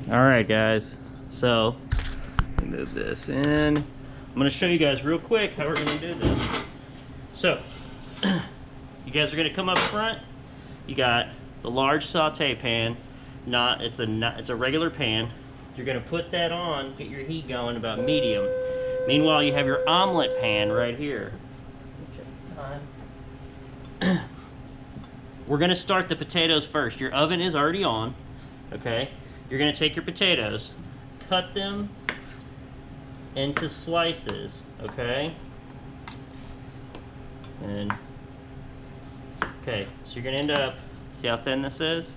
Alright guys, so move this in. I'm going to show you guys real quick how we're going to do this. So, you guys are going to come up front. You got the large saute pan. It's a regular pan. You're going to put that on, get your heat going about medium. Meanwhile, you have your omelet pan right here. We're going to start the potatoes first. Your oven is already on, okay? You're going to take your potatoes, cut them into slices, okay? And, okay, so you're going to end up, see how thin this is?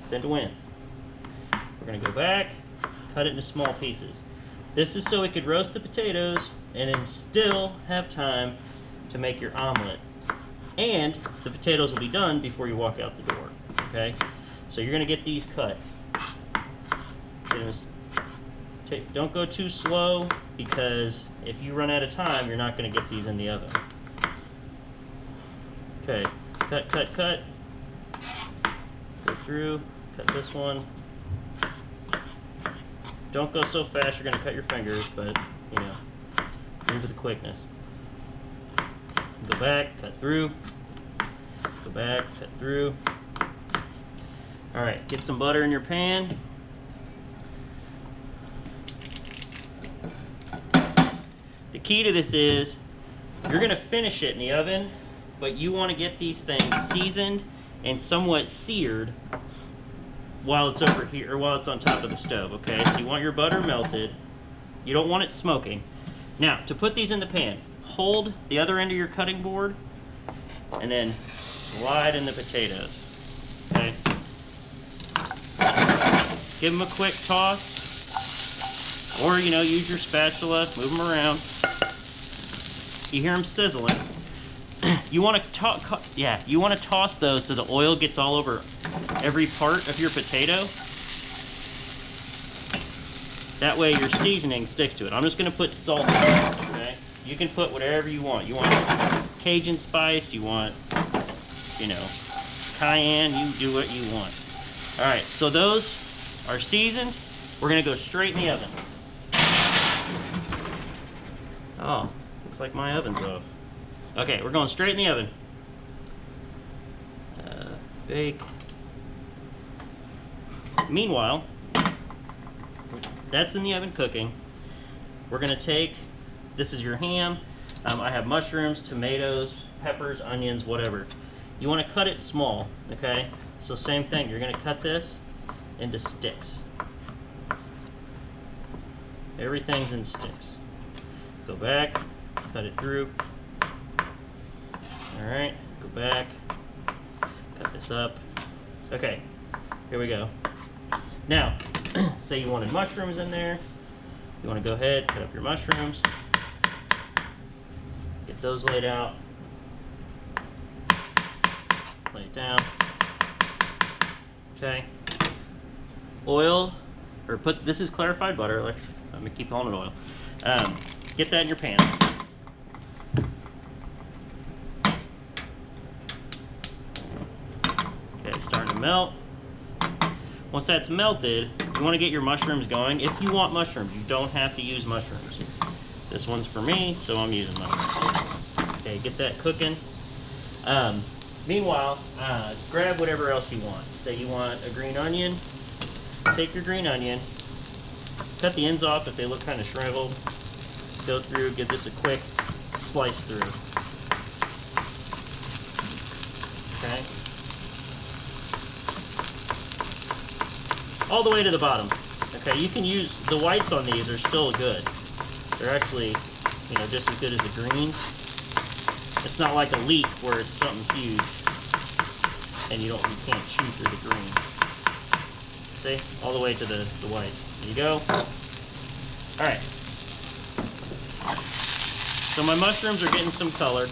Thin to win. We're going to go back, cut it into small pieces. This is so we could roast the potatoes and then still have time to make your omelet. And the potatoes will be done before you walk out the door, okay? So you're going to get these cut. Don't go too slow, because if you run out of time, you're not going to get these in the oven. Okay, cut, cut, cut. Go through, cut this one. Don't go so fast, you're going to cut your fingers, but, you know, move with the quickness. Go back, cut through. Go back, cut through. Alright, get some butter in your pan. The key to this is, you're going to finish it in the oven, but you want to get these things seasoned and somewhat seared while it's over here, or while it's on top of the stove, okay? So you want your butter melted. You don't want it smoking. Now, to put these in the pan, hold the other end of your cutting board and then slide in the potatoes, okay? Give them a quick toss, or, you know, use your spatula, move them around. You hear them sizzling. You want to toss those so the oil gets all over every part of your potato. That way your seasoning sticks to it. I'm just going to put salt in it, okay? You can put whatever you want. You want Cajun spice, you want, you know, cayenne, you do what you want. Alright, so those are seasoned. We're going to go straight in the oven. Oh, looks like my oven's off. Okay, we're going straight in the oven. Bake. Meanwhile, that's in the oven cooking. We're going to take, this is your ham. I have mushrooms, tomatoes, peppers, onions, whatever. You want to cut it small, okay? So same thing, you're going to cut this into sticks. Everything's in sticks. Go back, cut it through. Alright, go back, cut this up. Okay, here we go. Now, say you wanted mushrooms in there. You want to go ahead, cut up your mushrooms. Get those laid out. Lay it down. Okay. Oil, or this is clarified butter. Let me keep calling it oil. Get that in your pan. Okay, it's starting to melt. Once that's melted, you want to get your mushrooms going. If you want mushrooms, you don't have to use mushrooms. This one's for me, so I'm using mushrooms. Okay, get that cooking. Meanwhile, grab whatever else you want. Say you want a green onion. Take your green onion, cut the ends off if they look kind of shriveled. Go through, give this a quick slice through. Okay. All the way to the bottom. Okay, you can use, the whites on these are still good. They're actually, you know, just as good as the greens. It's not like a leek where it's something huge and you can't chew through the green. See? All the way to the whites. There you go. Alright. So my mushrooms are getting some color.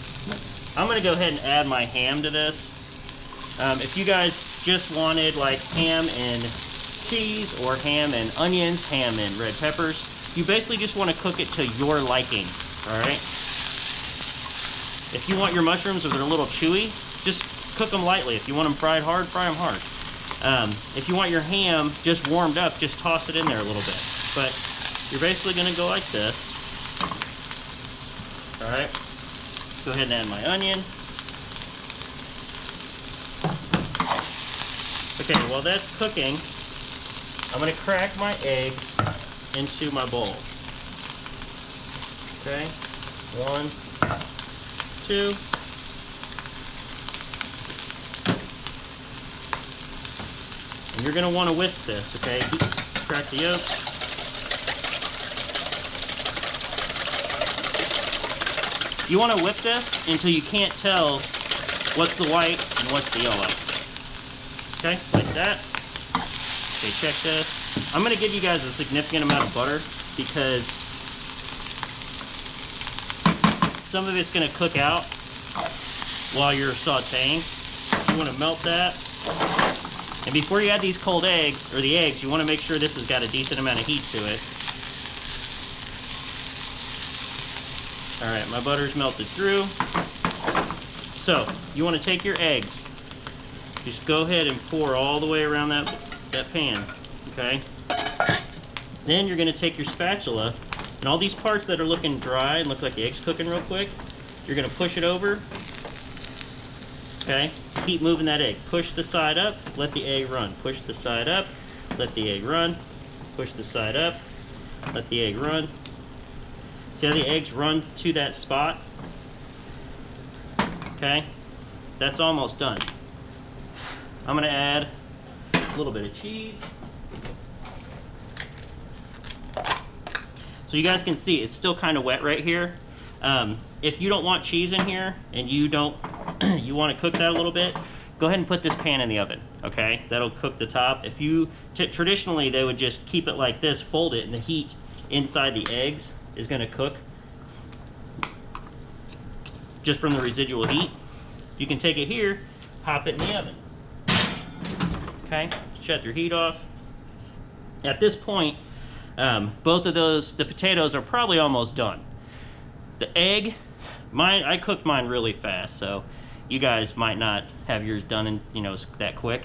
I'm going to go ahead and add my ham to this. If you guys just wanted like ham and cheese, or ham and onions, ham and red peppers, you basically just want to cook it to your liking. Alright? If you want your mushrooms if they're a little chewy, just cook them lightly. If you want them fried hard, fry them hard. If you want your ham just warmed up, just toss it in there a little bit. But you're basically gonna go like this. All right, go ahead and add my onion. Okay, while that's cooking, I'm gonna crack my eggs into my bowl. Okay, 1, 2. And you're gonna wanna whisk this, okay? Crack the yolk. You wanna whip this until you can't tell what's the white and what's the yellow. Okay, like that. Okay, check this. I'm gonna give you guys a significant amount of butter because some of it's gonna cook out while you're sauteing. You wanna melt that. And before you add these cold eggs, or the eggs, you wanna make sure this has got a decent amount of heat to it. All right, my butter's melted through. So, you wanna take your eggs, just go ahead and pour all the way around that pan, okay? Then you're gonna take your spatula, and all these parts that are looking dry and look like the egg's cooking real quick, you're gonna push it over, okay? Keep moving that egg. Push the side up, let the egg run. Push the side up, let the egg run. Push the side up, let the egg run. See how the eggs run to that spot? Okay, that's almost done. I'm gonna add a little bit of cheese. So you guys can see it's still kind of wet right here. If you don't want cheese in here and you don't, you want to cook that a little bit, go ahead and put this pan in the oven, okay? That'll cook the top. If you, traditionally they would just keep it like this, fold it, and the heat inside the eggs is gonna cook just from the residual heat. You can take it here, pop it in the oven. Okay, shut your heat off. At this point, both of those, the potatoes are probably almost done. The egg, I cooked mine really fast, so you guys might not have yours done in, that quick.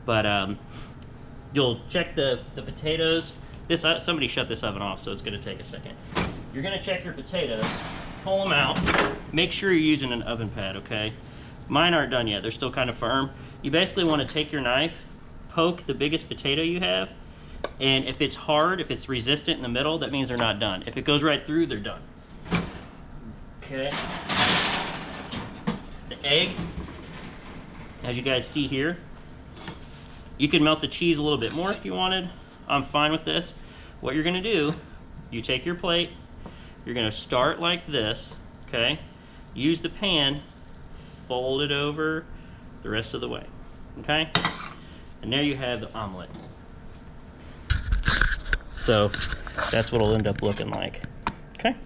But you'll check the potatoes. Somebody shut this oven off, so it's gonna take a second. You're gonna check your potatoes, pull them out. Make sure you're using an oven pad, okay? Mine aren't done yet, they're still kind of firm. You basically wanna take your knife, poke the biggest potato you have, and if it's hard, if it's resistant in the middle, that means they're not done. If it goes right through, they're done. Okay. The egg, as you guys see here, you can melt the cheese a little bit more if you wanted. I'm fine with this. What you're gonna do, you take your plate, you're gonna start like this, okay? Use the pan, fold it over the rest of the way, okay? And there you have the omelet. So that's what it'll end up looking like, okay?